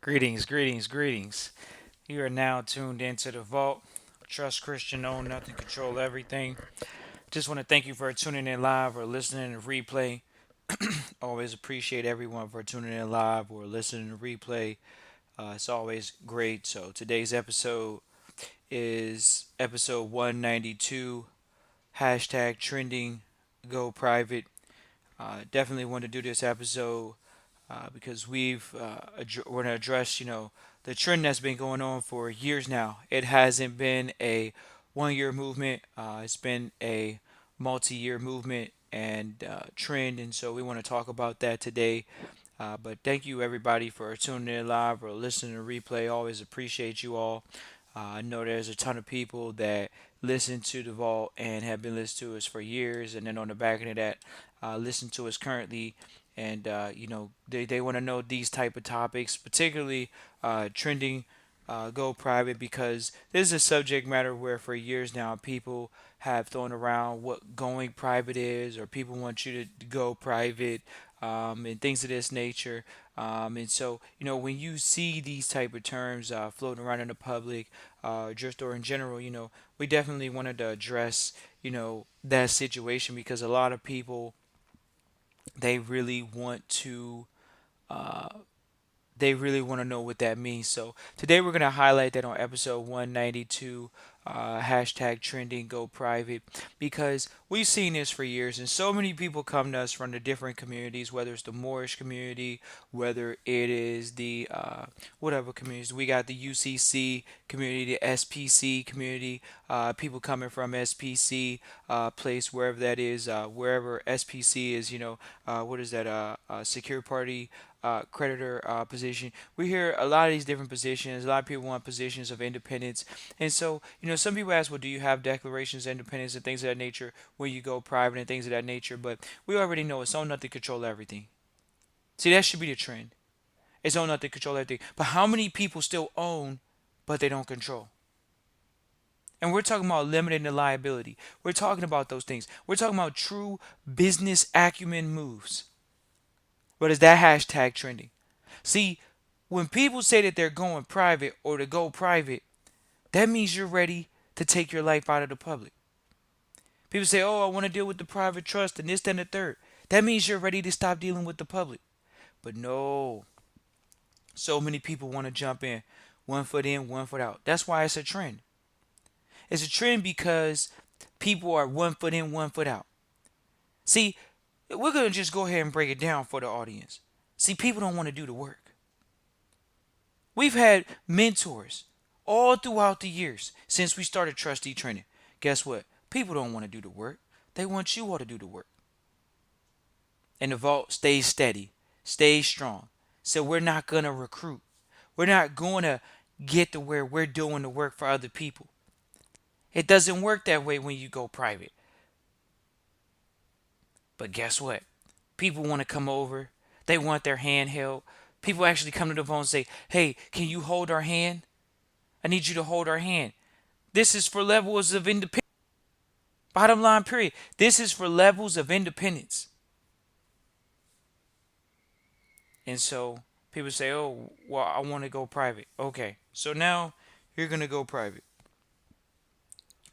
Greetings, greetings, greetings. You are now tuned into the Vault. Trust Christian, own nothing, control everything. Just want to thank you for tuning in live or listening to replay. Always appreciate everyone for tuning in live or listening to replay. It's always great. So today's episode is episode 192. Hashtag trending, go private. Definitely want to do this episode because we're going to address the trend that's been going on for years now. It hasn't been a 1 year movement. It's been a multi-year movement and trend, and so we want to talk about that today. But thank you everybody for tuning in live or listening to replay. Always appreciate you all. I know there's a ton of people that listen to the vault and have been listening to us for years, and then on the back end of that, listen to us currently, and they want to know these type of topics, particularly trending, go private, because this is a subject matter where for years now people have thrown around what going private is, or people want you to go private, and things of this nature. And so, when you see these type of terms floating around in the public, just or in general, we definitely wanted to address, that situation because a lot of people they really want to uh, they really want to know what that means. So today we're going to highlight that on episode 192, hashtag trending go private, because we've seen this for years, and so many people come to us from the different communities, whether it's the Moorish community, whether it is the whatever communities. We got the UCC community, the SPC community, people coming from SPC place, wherever that is, wherever SPC is, what is that, secure party creditor position. We hear a lot of these different positions. A lot of people want positions of independence. And so, some people ask, well, do you have declarations of independence and things of that nature when you go private and things of that nature? But we already know it's own nothing, control everything. See, that should be the trend. It's own nothing, control everything. But how many people still own, but they don't control? And we're talking about limiting the liability. We're talking about those things. We're talking about true business acumen moves. But is that hashtag trending? See, when people say that they're going private or to go private, that means you're ready to take your life out of the public. People say, oh, I want to deal with the private trust and this, that, and the third. That means you're ready to stop dealing with the public. But no, so many people want to jump in, 1 foot out. That's why it's a trend. It's a trend because people are 1 foot in, 1 foot out. See, we're going to just go ahead and break it down for the audience. See, people don't want to do the work. We've had mentors all throughout the years since we started Trustee Training. Guess what? People don't want to do the work. They want you all to do the work. And the vault stays steady, stays strong. So we're not going to recruit. We're not going to get to where we're doing the work for other people. It doesn't work that way when you go private. But guess what? People want to come over. They want their hand held. People actually come to the phone and say, hey, can you hold our hand? I need you to hold our hand. This is for levels of independence. Bottom line, period. This is for levels of independence. And so people say, oh, well, I want to go private. Okay, so now you're going to go private.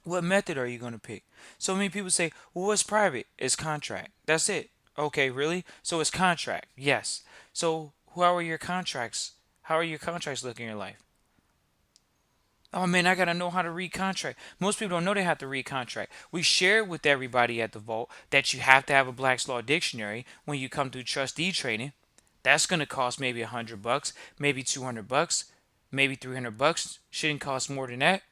What method are you going to pick? So many people say, well, what's private? It's contract. That's it. Okay, really? So it's contract. Yes. So how are your contracts? How are your contracts looking in your life? Oh man, I gotta know how to read contract. Most people don't know they have to read contract. We share with everybody at the vault that you have to have a Black's Law dictionary when you come through trustee training. That's gonna cost maybe $100, maybe $200, maybe $300. Shouldn't cost more than that.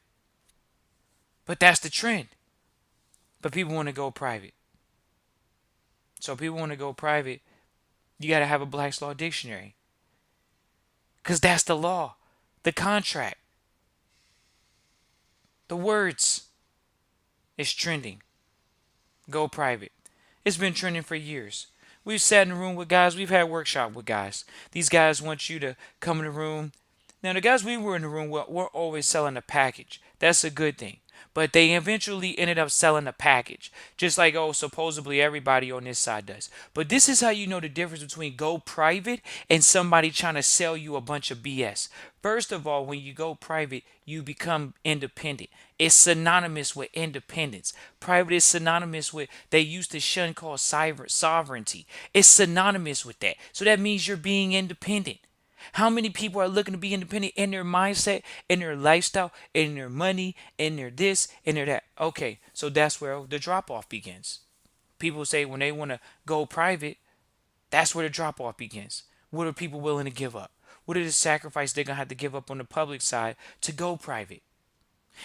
But that's the trend. But people want to go private. So people want to go private. You gotta have a Black's Law dictionary, cause that's the law, the contract, the words. It's trending. Go private. It's been trending for years. We've sat in a room with guys. We've had workshop with guys. These guys want you to come in the room. Now, the guys we were in the room with, we're always selling a package. That's a good thing. But they eventually ended up selling a package, just like, oh, supposedly everybody on this side does. But this is how you know the difference between go private and somebody trying to sell you a bunch of BS. First of all, when you go private, you become independent. It's synonymous with independence. Private is synonymous with, they used to shun called sovereignty. It's synonymous with that. So that means you're being independent. How many people are looking to be independent in their mindset, in their lifestyle, in their money, in their this, in their that? Okay, so that's where the drop off begins. People say when they want to go private, that's where the drop off begins. What are people willing to give up? What are the sacrifice they're going to have to give up on the public side to go private?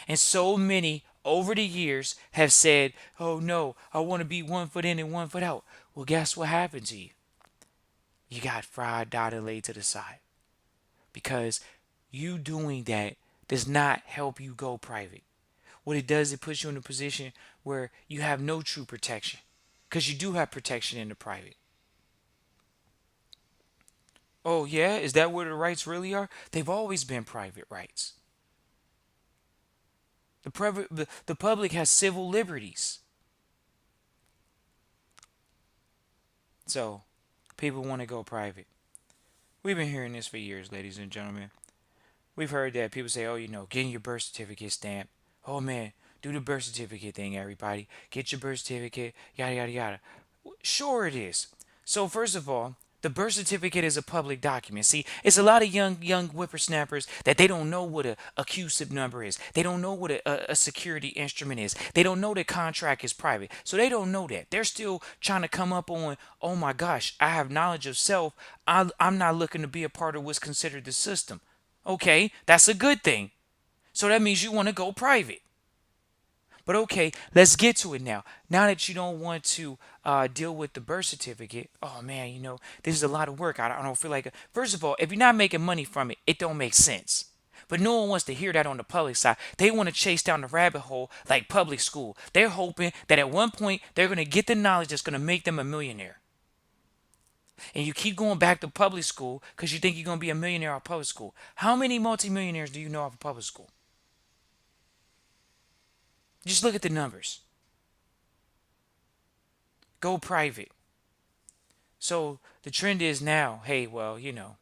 And so many over the years have said, oh no, I want to be 1 foot in and 1 foot out. Well, guess what happened to you? You got fried, dotted, laid to the side because you doing that does not help you go private. What it does, it puts you in a position where you have no true protection because you do have protection in the private. Oh, yeah? Is that where the rights really are? They've always been private rights. The public has civil liberties. So, people want to go private. We've been hearing this for years, ladies and gentlemen. We've heard that people say, oh, getting your birth certificate stamped. Oh, man, do the birth certificate thing, everybody. Get your birth certificate, yada, yada, yada. Sure, it is. So, first of all, the birth certificate is a public document. See, it's a lot of young whippersnappers that they don't know what a QSIP number is. They don't know what a security instrument is. They don't know that contract is private. So they don't know that. They're still trying to come up on, oh my gosh, I have knowledge of self. I'm not looking to be a part of what's considered the system. Okay, that's a good thing. So that means you want to go private. But okay, let's get to it now. Now that you don't want to deal with the birth certificate, oh man, this is a lot of work. I don't feel like it. First of all, if you're not making money from it, it don't make sense. But no one wants to hear that on the public side. They want to chase down the rabbit hole like public school. They're hoping that at one point they're going to get the knowledge that's going to make them a millionaire. And you keep going back to public school because you think you're going to be a millionaire out of public school. How many multimillionaires do you know out of public school? Just look at the numbers. Go private. So the trend is now, hey, well, the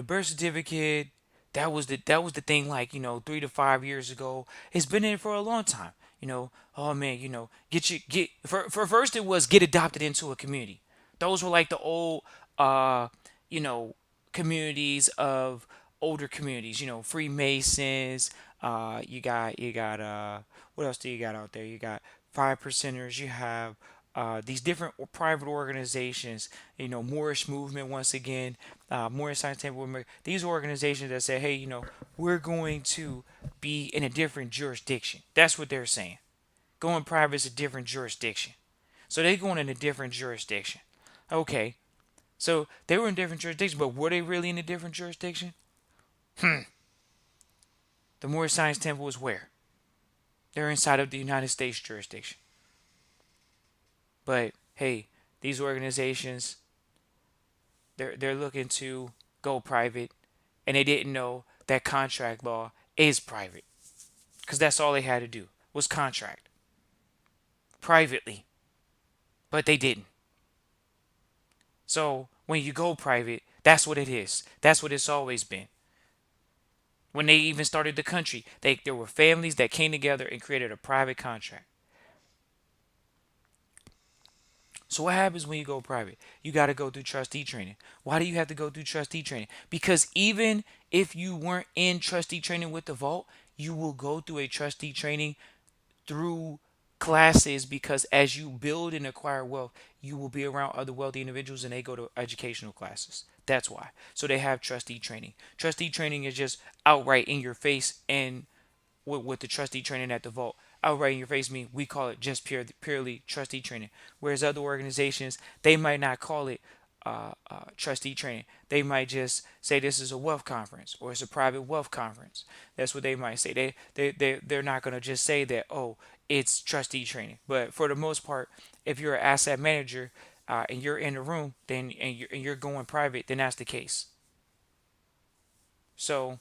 birth certificate, that was the thing like, 3 to 5 years ago. It's been in for a long time. Oh man, get for first it was get adopted into a community. Those were like the old uh, you know, communities of older communities, Freemasons, you got what else do you got out there? You got 5 percenters, you have these different private organizations, Moorish movement once again, Moorish scientific movement. These organizations that say, hey, we're going to be in a different jurisdiction. That's what they're saying. Going private is a different jurisdiction. So they're going in a different jurisdiction. Okay, so they were in different jurisdictions, but were they really in a different jurisdiction? The Moorish Science Temple is where? They're inside of the United States jurisdiction. But hey, these organizations, they're looking to go private, and they didn't know that contract law is private, because that's all they had to do was contract privately, but they didn't. So when you go private, that's what it is. That's what it's always been. When they even started the country, there were families that came together and created a private contract. So what happens when you go private? You got to go through trustee training. Why do you have to go through trustee training? Because even if you weren't in trustee training with the vault, you will go through a trustee training through classes, because as you build and acquire wealth, you will be around other wealthy individuals and they go to educational classes. That's why. So they have trustee training. Trustee training is just outright in your face, and with the trustee training at the vault, outright in your face mean we call it just purely trustee training. Whereas other organizations, they might not call it trustee training. They might just say this is a wealth conference or it's a private wealth conference. That's what they might say. They're not going to just say that, oh, it's trustee training. But for the most part, if you're an asset manager and you're in the room, then and you're going private, then that's the case. So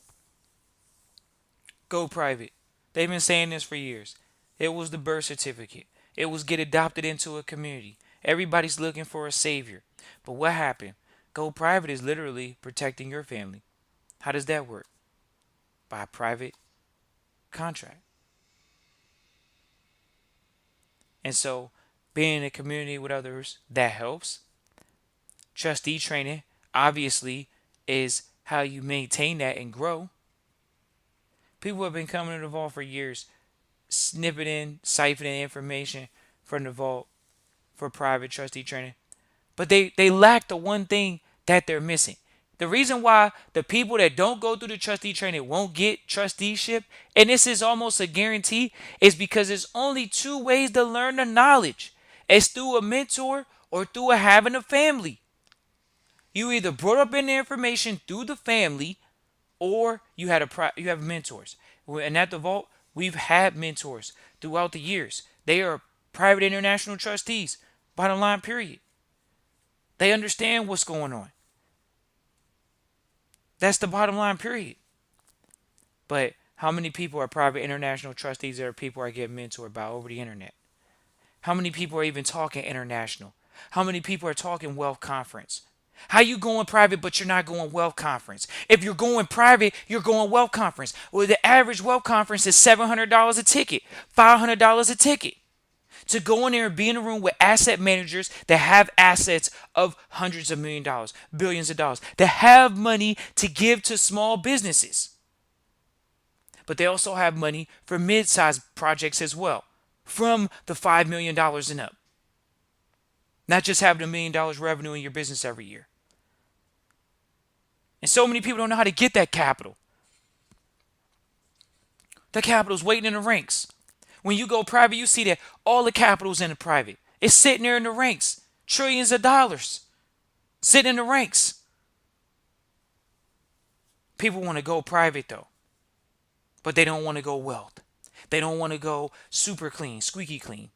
Go private. They've been saying this for years. It was the birth certificate. It was get adopted into a community. Everybody's looking for a savior. But what happened? Go private is literally protecting your family. How does that work? By a private contract. And so, being in a community with others, that helps. Trustee training, obviously, is how you maintain that and grow. People have been coming to the vault for years, snipping, siphoning information from the vault for private trustee training. But they lack the one thing that they're missing. The reason why the people that don't go through the trustee training won't get trusteeship, and this is almost a guarantee, is because there's only two ways to learn the knowledge. It's through a mentor or through having a family. You either brought up in the information through the family, or you have mentors. And at the vault, we've had mentors throughout the years. They are private international trustees. Bottom line, period. They understand what's going on. That's the bottom line, period. But how many people are private international trustees that are people are getting mentored by over the internet? How many people are even talking international? How many people are talking wealth conference? How you going private but you're not going wealth conference? If you're going private, you're going wealth conference. Well, the average wealth conference is $700 a ticket, $500 a ticket. To go in there and be in a room with asset managers that have assets of hundreds of $1 million, billions of dollars, that have money to give to small businesses. But they also have money for mid-sized projects as well, from the $5 million and up. Not just having $1 million revenue in your business every year. And so many people don't know how to get that capital. The capital's waiting in the ranks. When you go private, you see that all the capital's in the private. It's sitting there in the ranks. Trillions of dollars sitting in the ranks. People want to go private though, but they don't want to go wealth. They don't want to go super clean, squeaky clean.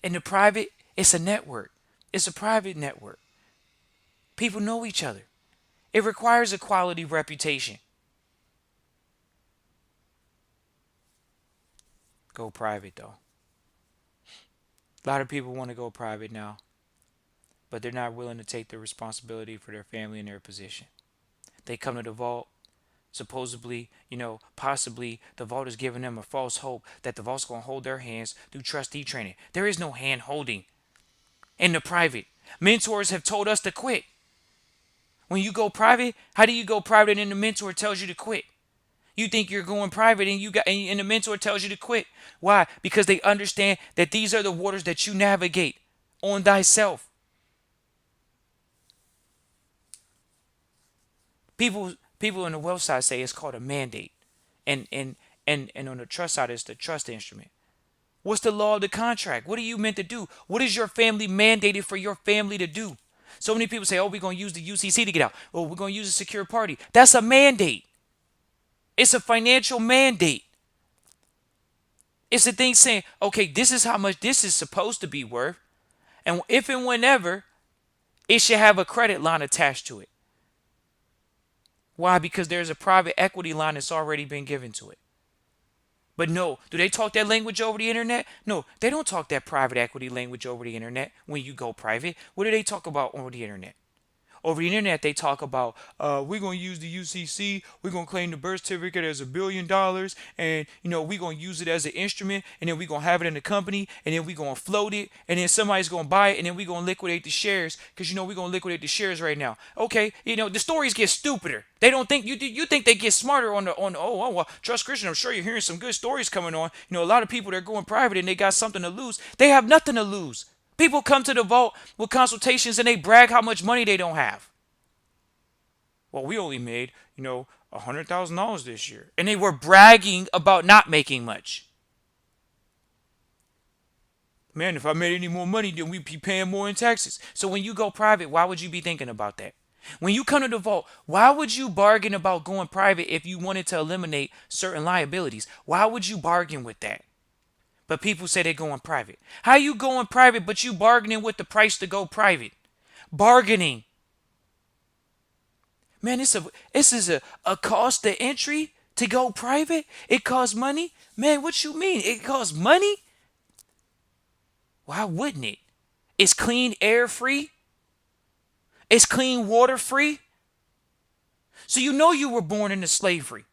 In the private, it's a network. It's a private network. People know each other. It requires a quality reputation. Go private though. A lot of people want to go private now, but they're not willing to take the responsibility for their family and their position. They come to the vault, supposedly, possibly the vault is giving them a false hope that the vault's going to hold their hands through trustee training. There is no hand holding in the private. Mentors have told us to quit. When you go private, how do you go private and the mentor tells you to quit? You think you're going private and the mentor tells you to quit. Why? Because they understand that these are the waters that you navigate on thyself. People on the wealth side say it's called a mandate. And on the trust side, it's the trust instrument. What's the law of the contract? What are you meant to do? What is your family mandated for your family to do? So many people say, oh, we're going to use the UCC to get out. Oh, we're going to use a secure party. That's a mandate. It's a financial mandate. It's a thing saying, okay, this is how much this is supposed to be worth. And if and whenever, it should have a credit line attached to it. Why? Because there's a private equity line that's already been given to it. But no, do they talk that language over the internet? No, they don't talk that private equity language over the internet when you go private. What do they talk about over the internet? Over the internet, they talk about, we're going to use the UCC, we're going to claim the birth certificate as $1 billion, and, we're going to use it as an instrument, and then we're going to have it in the company, and then we're going to float it, and then somebody's going to buy it, and then we're going to liquidate the shares, because, we're going to liquidate the shares right now. Okay, the stories get stupider. They don't think, you think they get smarter well, Trust Christian, I'm sure you're hearing some good stories coming on. A lot of people that are going private, and they got something to lose. They have nothing to lose. People come to the vault with consultations and they brag how much money they don't have. Well, we only made, $100,000 this year. And they were bragging about not making much. Man, if I made any more money, then we'd be paying more in taxes. So when you go private, why would you be thinking about that? When you come to the vault, why would you bargain about going private if you wanted to eliminate certain liabilities? Why would you bargain with that? But people say they're going private. How you going private but you bargaining with the price to go private? Bargaining. Man, this is a cost to entry to go private? It costs money? Man, what you mean? It costs money? Why wouldn't it? It's clean air free. It's clean water free. So you know you were born into slavery.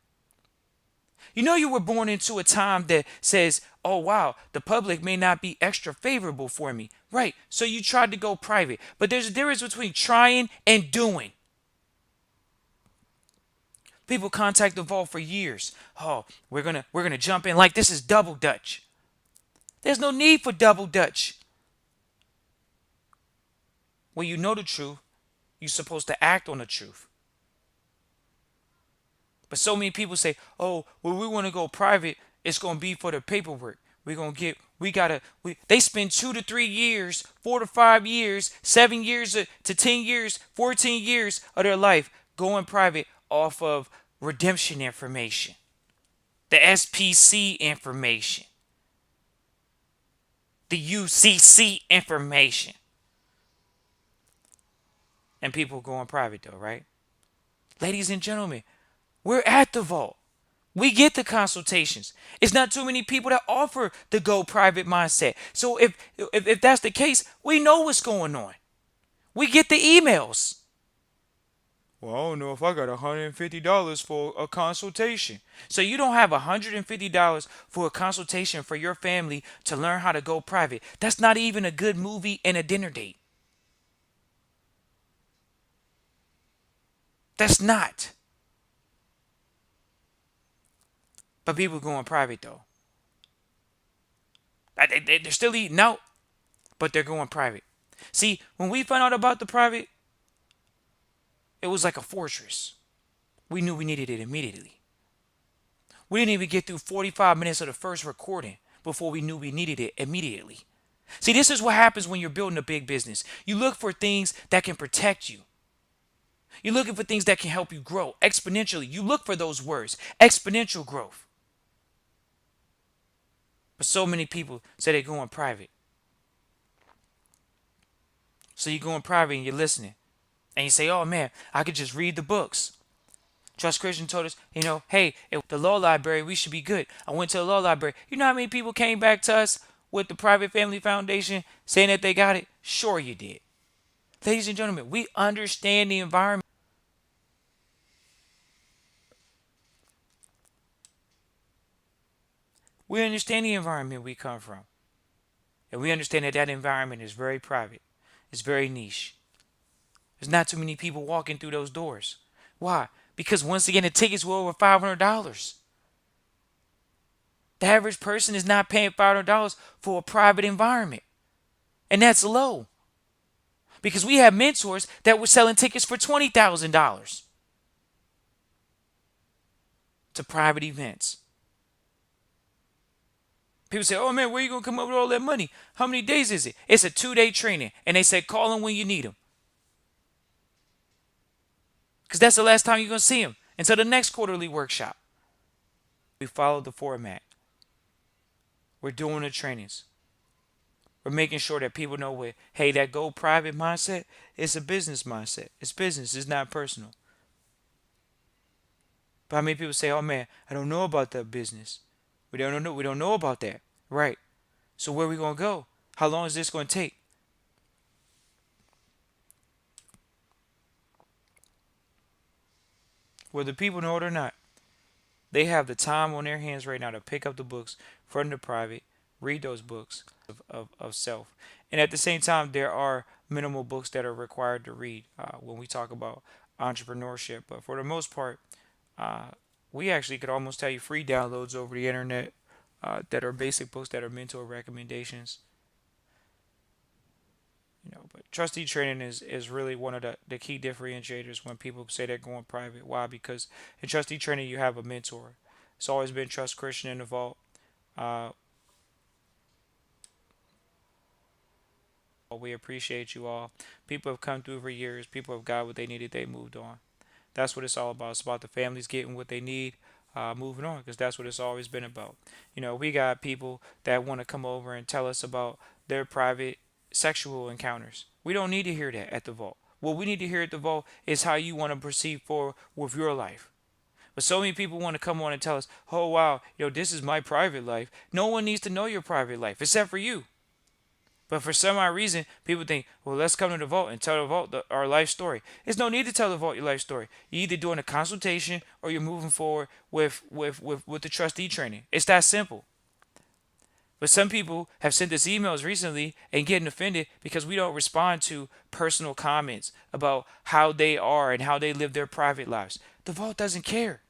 You know you were born into a time that says, oh wow, the public may not be extra favorable for me. Right. So you tried to go private. But there's a difference between trying and doing. People contact the vault for years. Oh, we're gonna jump in like this is double dutch. There's no need for double dutch. When you know the truth, you're supposed to act on the truth. But so many people say, "Oh, well, we want to go private. It's gonna be for the paperwork. We're gonna get. We gotta. They spend 2 to 3 years, 4 to 5 years, 7 years to 10 years, 14 years of their life going private off of redemption information, the SPC information, the UCC information, and people going private though, right? Ladies and gentlemen, we're at the vault. We get the consultations. It's not too many people that offer the go private mindset. So if that's the case, we know what's going on. We get the emails. Well, I don't know if I got $150 for a consultation. So you don't have $150 for a consultation for your family to learn how to go private. That's not even a good movie and a dinner date. That's not. But people going private though. They're still eating out, but they're going private. See, when we found out about the private, it was like a fortress. We knew we needed it immediately. We didn't even get through 45 minutes of the first recording before we knew we needed it immediately. See, this is what happens when you're building a big business. You look for things that can protect you. You're looking for things that can help you grow exponentially. You look for those words, exponential growth. But so many people say they're going private. So you're going private and you're listening. And you say, oh man, I could just read the books. Trust Christian told us, hey, at the law library, we should be good. I went to the law library. You know how many people came back to us with the Private Family Foundation saying that they got it? Sure you did. Ladies and gentlemen, we understand the environment. We understand the environment we come from. And we understand that that environment is very private. It's very niche. There's not too many people walking through those doors. Why? Because once again, the tickets were over $500. The average person is not paying $500 for a private environment. And that's low. Because we have mentors that were selling tickets for $20,000 to private events. People say, oh man, where you going to come up with all that money? How many days is it? It's a 2-day training. And they say, call them when you need them. Because that's the last time you're going to see them until the next quarterly workshop. We follow the format. We're doing the trainings. We're making sure that people know what, hey, that go private mindset, it's a business mindset. It's business, it's not personal. But how many people say, oh man, I don't know about that business. We don't know about that. Right. So where are we gonna go? How long is this gonna take? Whether people know it or not, they have the time on their hands right now to pick up the books from the private, read those books of self. And at the same time, there are minimal books that are required to read when we talk about entrepreneurship. But for the most part, uh, we actually could almost tell you free downloads over the internet that are basic books that are mentor recommendations. But trustee training is really one of the key differentiators when people say they're going private. Why? Because in trustee training you have a mentor. It's always been Trust Christian in the vault. Uh, we appreciate you all. People have come through for years. People have got what they needed. They moved on. That's what it's all about. It's about the families getting what they need, moving on, because that's what it's always been about. We got people that want to come over and tell us about their private sexual encounters. We don't need to hear that at the vault. What we need to hear at the vault is how you want to proceed forward with your life. But so many people want to come on and tell us, oh, wow, this is my private life. No one needs to know your private life except for you. But for some odd reason, people think, well, let's come to the vault and tell the vault our life story. There's no need to tell the vault your life story. You're either doing a consultation or you're moving forward with the trustee training. It's that simple. But some people have sent us emails recently and getting offended because we don't respond to personal comments about how they are and how they live their private lives. The vault doesn't care.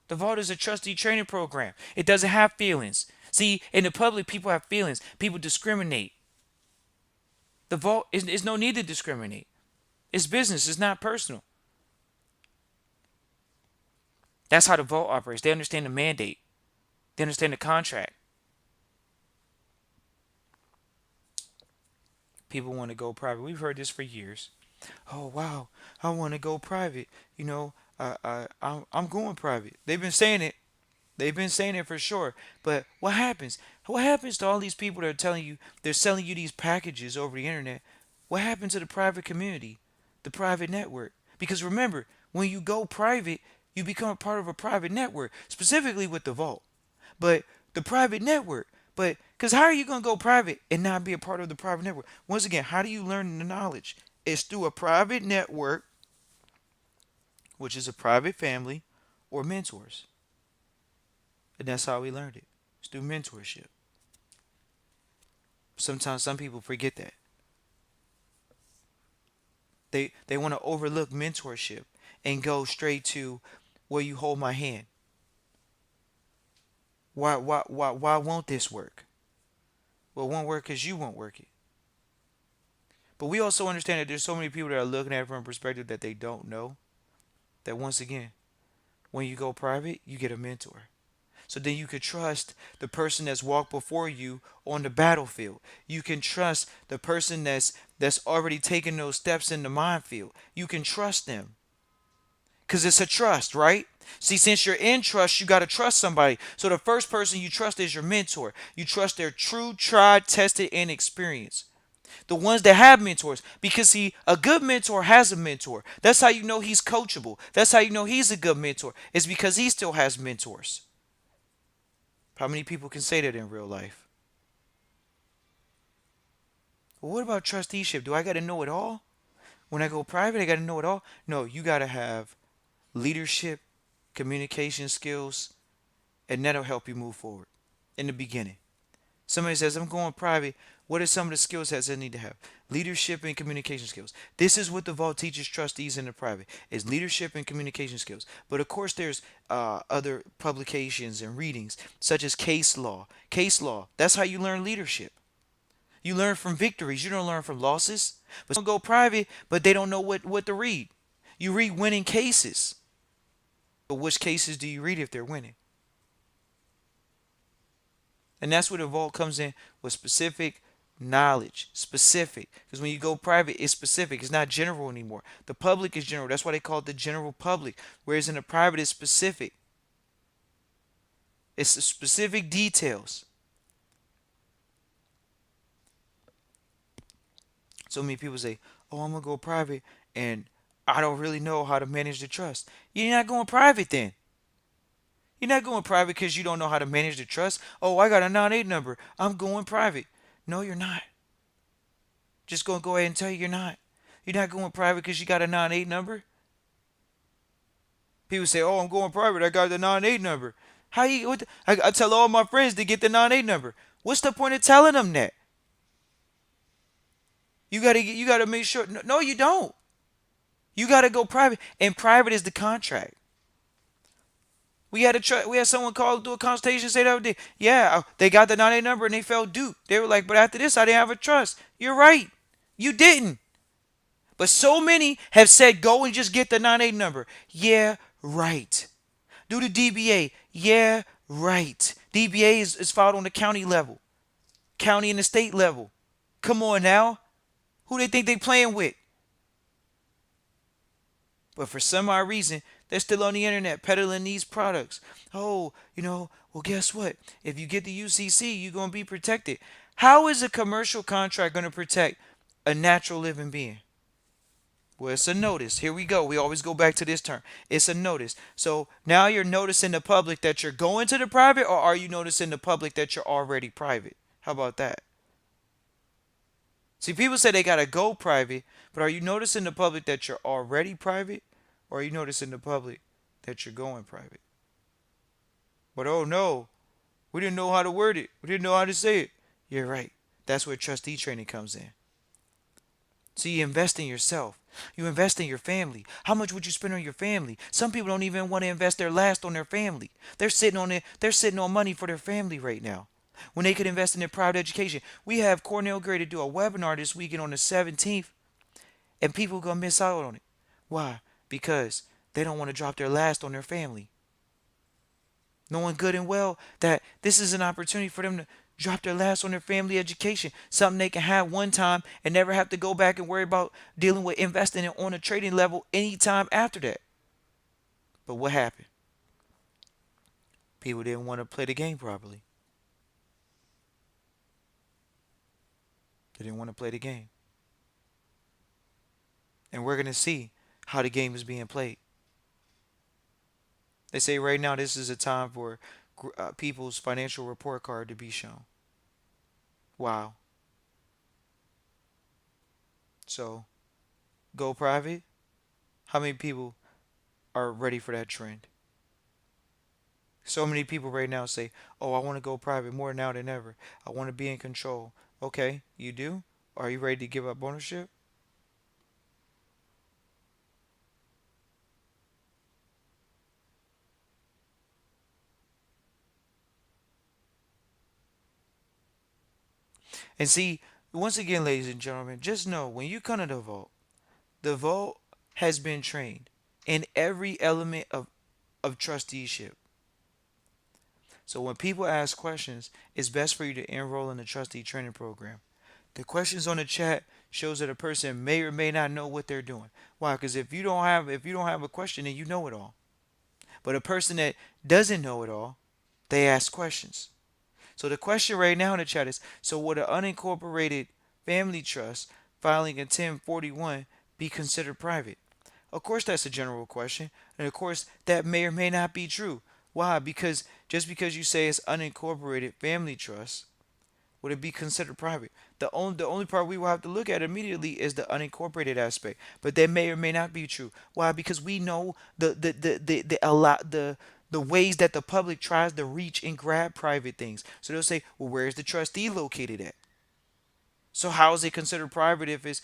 The vault is a trustee training program. It doesn't have feelings. See, in the public, people have feelings. People discriminate. The vault is no need to discriminate. It's business. It's not personal. That's how the vault operates. They understand the mandate. They understand the contract. People want to go private. We've heard this for years. Oh wow, I want to go private. I'm going private. They've been saying it. They've been saying it for sure. But what happens? What happens to all these people that are telling you they're selling you these packages over the internet? What happened to the private community, the private network? Because remember, when you go private, you become a part of a private network, specifically with the vault. But the private network, but because how are you going to go private and not be a part of the private network? Once again, how do you learn the knowledge? It's through a private network, which is a private family or mentors. And that's how we learned it. It's through mentorship. Sometimes some people forget that. They want to overlook mentorship and go straight to where you hold my hand. Why won't this work? Well, it won't work because you won't work it. But we also understand that there's so many people that are looking at it from a perspective that they don't know. That once again, when you go private, you get a mentor. So then you could trust the person that's walked before you on the battlefield. You can trust the person that's already taken those steps in the minefield. You can trust them. Because it's a trust, right? See, since you're in trust, you got to trust somebody. So the first person you trust is your mentor. You trust their true, tried, tested, and experience. The ones that have mentors. Because see, a good mentor has a mentor. That's how you know he's coachable. That's how you know he's a good mentor. It's because he still has mentors. How many people can say that in real life? Well, what about trusteeship? Do I got to know it all? When I go private, I got to know it all? No, you got to have leadership, communication skills, and that'll help you move forward in the beginning. Somebody says, I'm going private. What are some of the skill sets I need to have? Leadership and communication skills. This is what the vault teaches trustees in the private is leadership and communication skills. But of course, there's other publications and readings such as case law. Case law. That's how you learn leadership. You learn from victories. You don't learn from losses. But some go private, but they don't know what to read. You read winning cases. But which cases do you read if they're winning? And that's where the vault comes in with specific knowledge. Specific. Because when you go private, it's specific. It's not general anymore. The public is general. That's why they call it the general public. Whereas in the private, it's specific. It's the specific details. So many people say, oh, I'm going to go private and I don't really know how to manage the trust. You're not going private then. You're not going private because you don't know how to manage the trust. Oh, I got a non-8 number. I'm going private. No, you're not. Just going to go ahead and tell you you're not. You're not going private because you got a non-8 number. People say, oh, I'm going private. I got the non-8 number. How you? I tell all my friends to get the non-8 number. What's the point of telling them that? You gotta make sure. No, you don't. You gotta go private, and private is the contract. We had someone call do a consultation say that day. Yeah, they got the 98 number and they felt duped. They were like, but after this, I didn't have a trust. You're right. You didn't. But so many have said, go and just get the 98 number. Yeah, right. Do the DBA. Yeah, right. DBA is filed on the county level, county and the state level. Come on now. Who they think they playing with? But for some odd reason, they're still on the internet peddling these products. Oh, well, guess what? If you get the UCC, you're going to be protected. How is a commercial contract going to protect a natural living being? Well, it's a notice. Here we go. We always go back to this term. It's a notice. So now you're noticing the public that you're going to the private, or are you noticing the public that you're already private? How about that? See, people say they gotta go private, but are you noticing the public that you're already private, or are you noticing the public that you're going private? But oh no, we didn't know how to word it. We didn't know how to say it. You're right. That's where trustee training comes in. So you invest in yourself. You invest in your family. How much would you spend on your family? Some people don't even want to invest their last on their family. They're sitting on money for their family right now. When they could invest in their private education. We have Cornell Gray to do a webinar this weekend on the 17th, and people are gonna miss out on it. Why? Because they don't want to drop their last on their family. Knowing good and well that this is an opportunity for them to drop their last on their family education, something they can have one time and never have to go back and worry about dealing with investing it on a trading level anytime after that. But what happened? People didn't want to play the game properly. They didn't want to play the game. And we're going to see how the game is being played. They say right now this is a time for people's financial report card to be shown. Wow. So go private. How many people are ready for that trend? So many people right now say, "Oh, I want to go private more now than ever. I want to be in control." Okay, you do? Are you ready to give up ownership? And see, once again, ladies and gentlemen, just know when you come to the vault has been trained in every element of trusteeship. So when people ask questions, it's best for you to enroll in the trustee training program. The questions on the chat shows that a person may or may not know what they're doing. Why? Because if you don't have a question, then you know it all. But a person that doesn't know it all, they ask questions. So the question right now in the chat is: so would an unincorporated family trust filing a 1041 be considered private? Of course, that's a general question, and of course, that may or may not be true. Why? Because just because you say it's unincorporated family trust, would it be considered private? The only part we will have to look at immediately is the unincorporated aspect, but that may or may not be true. Why? Because we know the a lot the ways that the public tries to reach and grab private things. So they'll say, well, where is the trustee located at? So how is it considered private if it's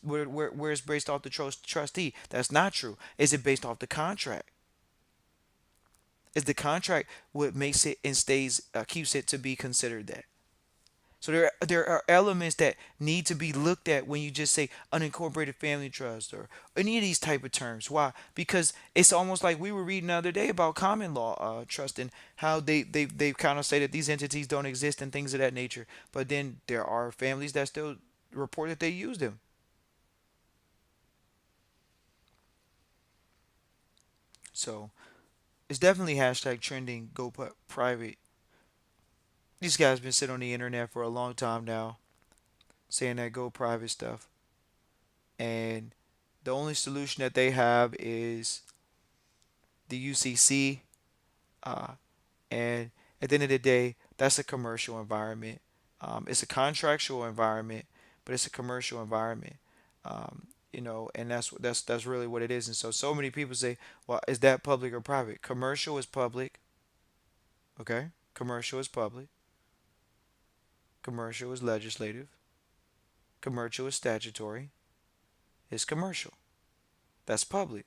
where it's based off the trustee? That's not true. Is it based off the contract? Is the contract what makes it and stays keeps it to be considered that? So there are elements that need to be looked at when you just say unincorporated family trust or any of these type of terms. Why? Because it's almost like we were reading the other day about common law trust and how they kind of say that these entities don't exist and things of that nature. But then there are families that still report that they use them. So it's definitely hashtag trending. Go private. These guys been sitting on the internet for a long time now, saying that go private stuff, and the only solution that they have is the UCC. Uh, and at the end of the day, that's a commercial environment. It's a contractual environment, but it's a commercial environment. And that's really what it is. And so many people say, well, is that public or private? Commercial is public. Okay, commercial is public. Commercial is legislative. Commercial is statutory. It's commercial. That's public.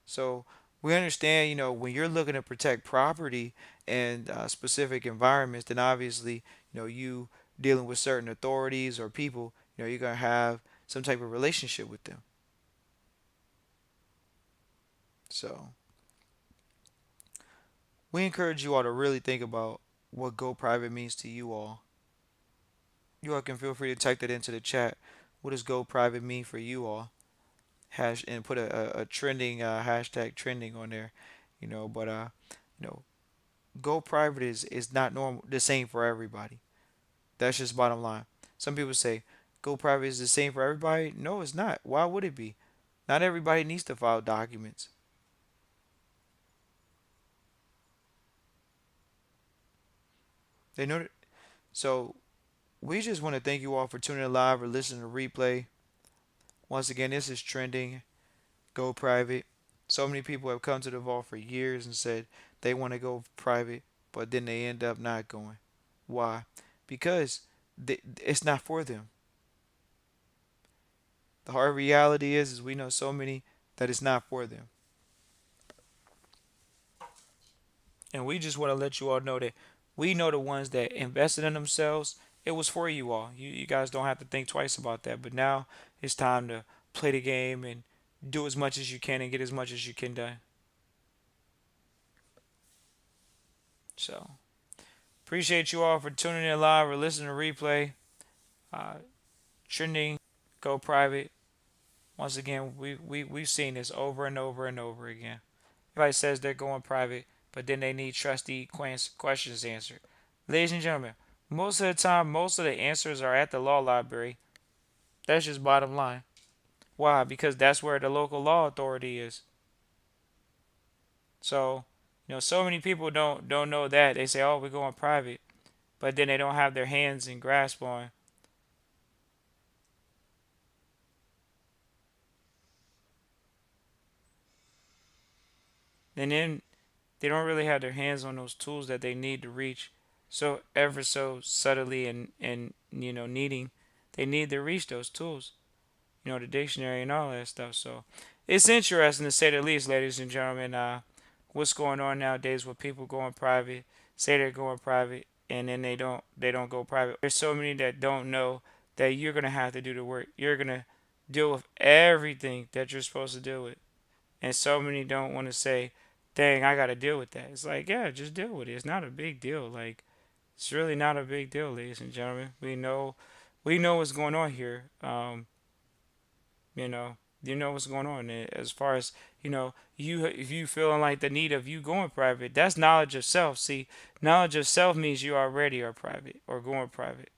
So we understand, when you're looking to protect property and specific environments, then obviously, you dealing with certain authorities or people, you're going to have some type of relationship with them. So we encourage you all to really think about what go private means to you all. You all can feel free to type that into the chat. What does go private mean for you all? Hash and put a trending hashtag trending on there, but you know, go private is not normal the same for everybody. That's just bottom line. Some people say Go private is the same for everybody? No, it's not. Why would it be? Not everybody needs to file documents. They know that. So we just want to thank you all for tuning in live or listening to replay. Once again, this is trending. Go private. So many people have come to the vault for years and said they want to go private, but then they end up not going. Why? Because it's not for them. The hard reality is we know so many that it's not for them. And we just want to let you all know that we know the ones that invested in themselves. It was for you all. You guys don't have to think twice about that. But now it's time to play the game and do as much as you can and get as much as you can done. So appreciate you all for tuning in live or listening to replay. Uh, Trending, go private. Once again, we've seen this over and over and over again. Everybody says they're going private, but then they need trustee questions answered. Ladies and gentlemen, most of the time, most of the answers are at the law library. That's just bottom line. Why? Because that's where the local law authority is. So, so many people don't know that. They say, "Oh, we're going private," but then they don't have their hands and grasp on. And then they don't really have their hands on those tools that they need to reach so ever so subtly and needing they need to reach those tools, the dictionary and all that stuff. So it's interesting to say the least, ladies and gentlemen. What's going on nowadays with people going private, say they're going private, and then they don't go private. There's so many that don't know that you're gonna have to do the work. You're gonna deal with everything that you're supposed to deal with, and so many don't want to say, "Dang, I got to deal with that." It's like, yeah, just deal with it. It's not a big deal. Like, it's really not a big deal, ladies and gentlemen. We know what's going on here. You know, you know what's going on. As far as you if you feeling like the need of you going private, that's knowledge of self. See, knowledge of self means you already are private or going private.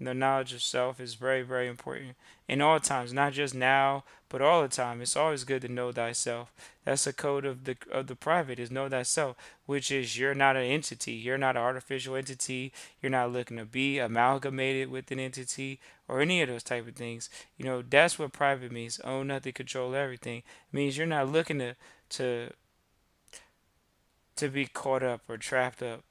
The knowledge of self is very, very important in all times, not just now, but all the time. It's always good to know thyself. That's the code of the private is know thyself, which is you're not an entity. You're not an artificial entity. You're not looking to be amalgamated with an entity or any of those type of things. That's what private means. Own nothing, control everything. It means you're not looking to to be caught up or trapped up.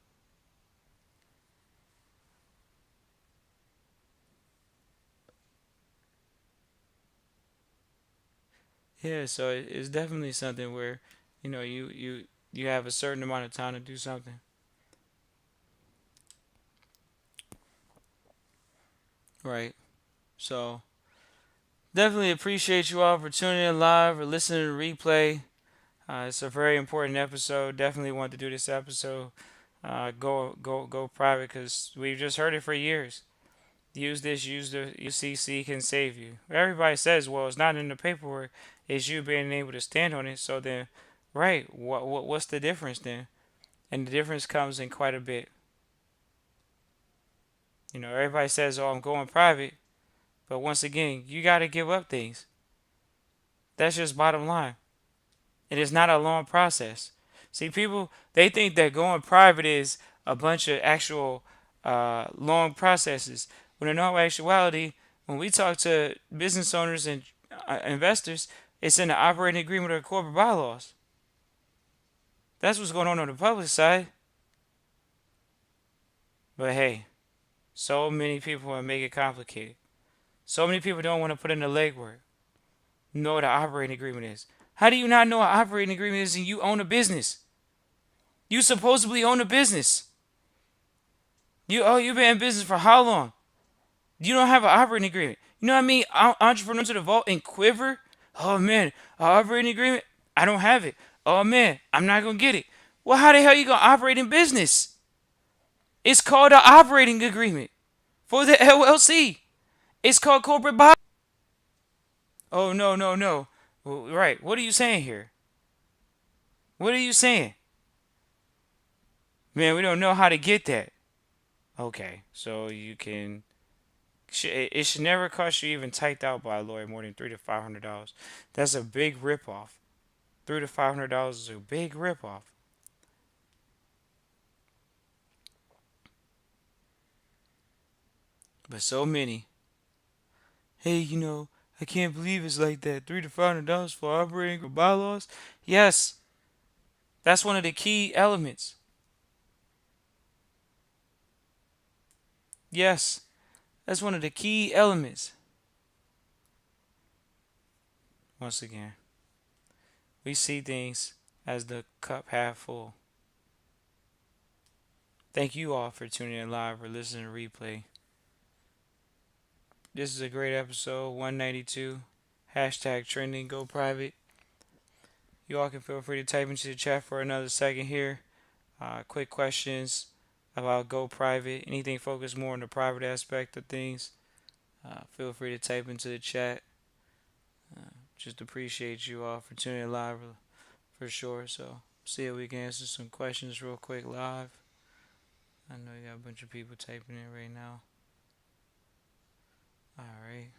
Yeah, so it's definitely something where, you have a certain amount of time to do something. Right. So definitely appreciate you all for tuning in live or listening to the replay. It's a very important episode. Definitely want to do this episode. Go private because we've just heard it for years. Use this. Use the UCC can save you. Everybody says, well, it's not in the paperwork. It's you being able to stand on it. So then, right? What's the difference then? And the difference comes in quite a bit. Everybody says, "Oh, I'm going private," but once again, you got to give up things. That's just bottom line. It is not a long process. See, people they think that going private is a bunch of actual long processes. When in all actuality, when we talk to business owners and investors, it's in the operating agreement or corporate bylaws. That's what's going on the public side. But hey, so many people want to make it complicated. So many people don't want to put in the legwork. Know what an operating agreement is. How do you not know what an operating agreement is and you own a business? You supposedly own a business. You've been in business for how long? You don't have an operating agreement. You know what I mean? Entrepreneurs to the vault and quiver. Oh man, an operating agreement? I don't have it. Oh man, I'm not gonna get it. Well, how the hell you gonna operate in business? It's called an operating agreement for the LLC. It's called corporate by. Oh no no no. Well, right. What are you saying here? What are you saying? Man, we don't know how to get that. Okay, so you can It should never cost you, even typed out by a lawyer, more than $300 to $500. That's a big ripoff. $300 to $500 is a big ripoff. But so many. Hey, I can't believe it's like that. $300 to $500 for operating bylaws. Yes, that's one of the key elements. Yes, that's one of the key elements. Once again, we see things as the cup half full. Thank you all for tuning in live or listening to replay. This is a great episode, 192. Hashtag trending, go private. You all can feel free to type into the chat for another second here. Quick questions about go private. Anything focused more on the private aspect of things. Feel free to type into the chat. Just appreciate you all for tuning in live for sure. So see if we can answer some questions real quick live. I know you got a bunch of people typing in right now. All right.